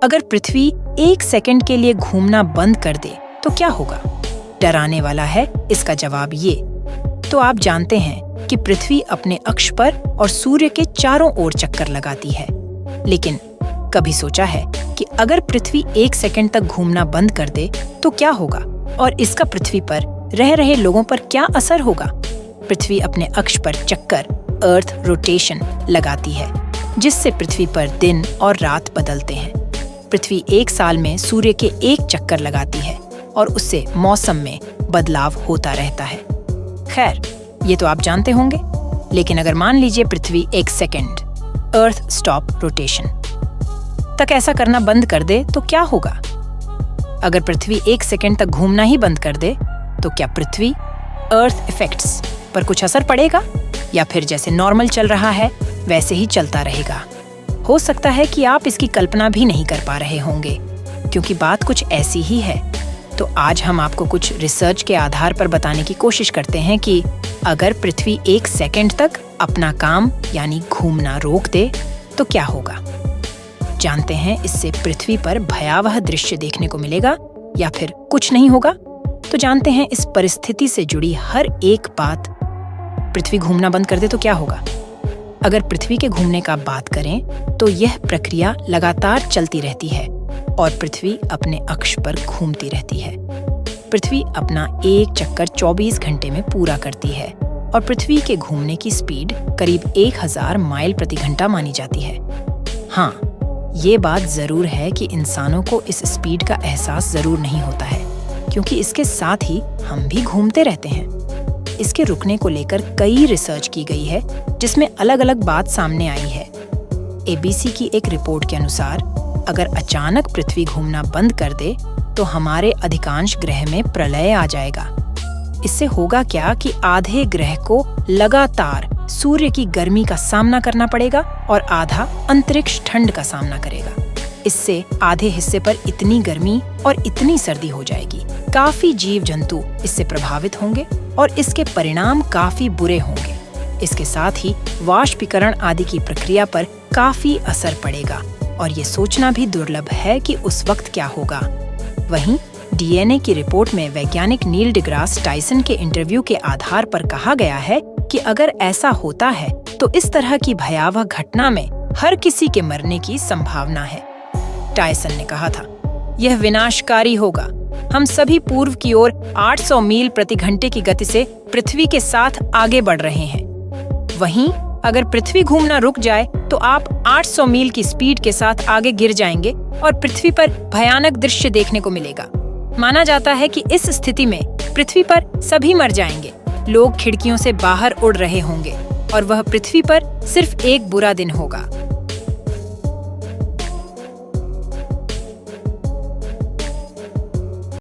अगर पृथ्वी 1 सेकंड के लिए घूमना बंद कर दे तो क्या होगा? डराने वाला है इसका जवाब ये। तो आप जानते हैं कि पृथ्वी अपने अक्ष पर और सूर्य के चारों ओर चक्कर लगाती है। लेकिन कभी सोचा है कि अगर पृथ्वी 1 सेकंड तक घूमना बंद कर दे तो क्या होगा और इसका पृथ्वी पर रह रहे लोगों पर क्या असर होगा? पृथ्वी अपने अक्ष पर चक्कर अर्थ रोटेशन लगाती है, जिससे पृथ्वी पर दिन और रात बदलते हैं। पृथ्वी 1 साल में सूर्य के 1 चक्कर लगाती है और उससे मौसम में बदलाव होता रहता है। खैर, ये तो आप जानते होंगे। लेकिन अगर मान लीजिए पृथ्वी 1 सेकंड अर्थ स्टॉप रोटेशन तक ऐसा करना बंद कर दे तो क्या होगा? अगर पृथ्वी 1 सेकंड तक घूमना ही बंद कर दे तो क्या पृथ्वी अर्थ इफेक्ट्स पर कुछ असर पड़ेगा, या फिर जैसे नॉर्मल चल रहा है वैसे ही चलता रहेगा? हो सकता है कि आप इसकी कल्पना भी नहीं कर पा रहे होंगे, क्योंकि बात कुछ ऐसी ही है। तो आज हम आपको कुछ रिसर्च के आधार पर बताने की कोशिश करते हैं कि अगर पृथ्वी 1 सेकंड तक अपना काम यानी घूमना रोक दे तो क्या होगा। जानते हैं इससे पृथ्वी पर भयावह दृश्य देखने को मिलेगा या फिर कुछ नहीं होगा? तो जानते हैं इस परिस्थिति से जुड़ी हर एक बात। पृथ्वी घूमना बंद कर दे तो क्या होगा? अगर पृथ्वी के घूमने का बात करें तो यह प्रक्रिया लगातार चलती रहती है और पृथ्वी अपने अक्ष पर घूमती रहती है। पृथ्वी अपना एक चक्कर 24 घंटे में पूरा करती है और पृथ्वी के घूमने की स्पीड करीब 1000 माइल प्रति घंटा मानी जाती है। हाँ, ये बात जरूर है कि इंसानों को इस स्पीड का एहसास जरूर नहीं होता है, क्योंकि इसके साथ ही हम भी घूमते रहते हैं। इसके रुकने को लेकर कई रिसर्च की गई है, जिसमें अलग अलग बात सामने आई है। ABC की एक रिपोर्ट के अनुसार अगर अचानक पृथ्वी घूमना बंद कर दे तो हमारे अधिकांश ग्रह में प्रलय आ जाएगा। इससे होगा क्या कि आधे ग्रह को लगातार सूर्य की गर्मी का सामना करना पड़ेगा और आधा अंतरिक्ष ठंड का सामना करेगा। इससे आधे हिस्से पर इतनी गर्मी और इतनी सर्दी हो जाएगी, काफी जीव जंतु इससे प्रभावित होंगे और इसके परिणाम काफी बुरे होंगे। इसके साथ ही वाष्पीकरण आदि की प्रक्रिया पर काफी असर पड़ेगा और ये सोचना भी दुर्लभ है कि उस वक्त क्या होगा। वहीं DNA की रिपोर्ट में वैज्ञानिक नील डिग्रास टाइसन के इंटरव्यू के आधार पर कहा गया है कि अगर ऐसा होता है तो इस तरह की भयावह घटना में हर किसी के मरने की संभावना है। टाइसन ने कहा था, यह विनाशकारी होगा। हम सभी पूर्व की ओर 800 मील प्रति घंटे की गति से पृथ्वी के साथ आगे बढ़ रहे हैं। वहीं अगर पृथ्वी घूमना रुक जाए तो आप 800 मील की स्पीड के साथ आगे गिर जाएंगे और पृथ्वी पर भयानक दृश्य देखने को मिलेगा। माना जाता है कि इस स्थिति में पृथ्वी पर सभी मर जाएंगे। लोग खिड़कियों से बाहर उड़ रहे होंगे और वह पृथ्वी पर सिर्फ एक बुरा दिन होगा।